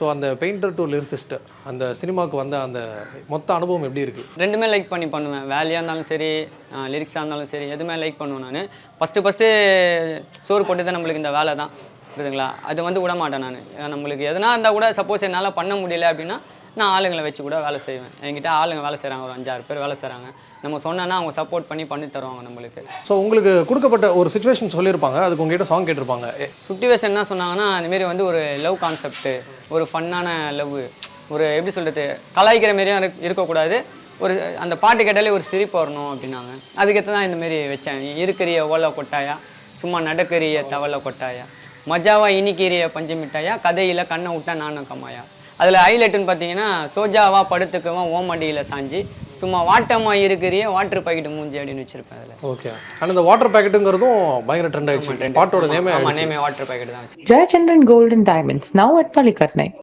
So அந்த painter to lyricist அந்த சினிமாவுக்கு வந்த அந்த மொத்த அனுபவம் எப்படி இருக்குது? ரெண்டுமே லைக் பண்ணி பண்ணுவேன். வேலையாக இருந்தாலும் சரி, லிரிக்ஸாக இருந்தாலும் சரி, எதுவுமே லைக் பண்ணுவேன் நான். ஃபஸ்ட்டு சோறு போட்டது நம்மளுக்கு இந்த வேலை தான், புரியுதுங்களா? அது வந்து விட மாட்டேன் நான். நம்மளுக்கு எதனா இருந்தால் கூட சப்போஸ் என்னால் பண்ண முடியல அப்படின்னா நான் ஆளுங்களை வச்சு கூட வேலை செய்வேன். என்கிட்ட ஆளுங்க வேலை செய்கிறாங்க, ஒரு 5-6 பேர் வேலை செய்கிறாங்க. நம்ம சொன்னோன்னா அவங்க சப்போர்ட் பண்ணி தருவாங்க நம்மளுக்கு. ஸோ உங்களுக்கு கொடுக்கப்பட்ட ஒரு சுச்சுவேஷன் சொல்லியிருப்பாங்க, அதுக்கு உங்ககிட்ட சாங் கேட்டிருப்பாங்க. சுட்டிவேஷன் என்ன சொன்னாங்கன்னா, அந்தமாரி வந்து ஒரு லவ் கான்செப்ட்டு, ஒரு ஃபன்னான லவ், ஒரு எப்படி சொல்கிறது, கலாய்க்கிற மாரியும் இருக்கக்கூடாது, ஒரு அந்த பாட்டு கேட்டாலே ஒரு சிரிப்பு வரணும் அப்படின்னாங்க. அதுக்கேற்ற தான் இந்தமாரி வச்சேன். இருக்கிறிய ஓலை கொட்டாயா, சும்மா நடக்கிறிய தவளை கொட்டாயா, மஜாவா இனிக்கிறிய பஞ்சு மிட்டாயா, கதையில் கண்ணை விட்டா நானும் கம்மாயா. அதில் ஹைலைட்டுன்னு பார்த்தீங்கன்னா, சோஜாவா படுத்துக்குவோம் ஓமடியில் சாஞ்சி, சும்மா வாட்டமாக இருக்கிறிய வாட்டர் பாக்கெட்டு மூஞ்சி அப்படின்னு வச்சிருப்பேன் அதில். ஓகே. ஆனால் இந்த வாட்டர் பாக்கெட்டுங்கிறதும் பயங்கர ட்ரெண்ட் ஆகிடுச்சு. பாட்டோட நேமே நேமே வாட்டர் பாக்கெட் தான் வச்சு. Jayachandran Gold and Diamonds, now at Palikatnai.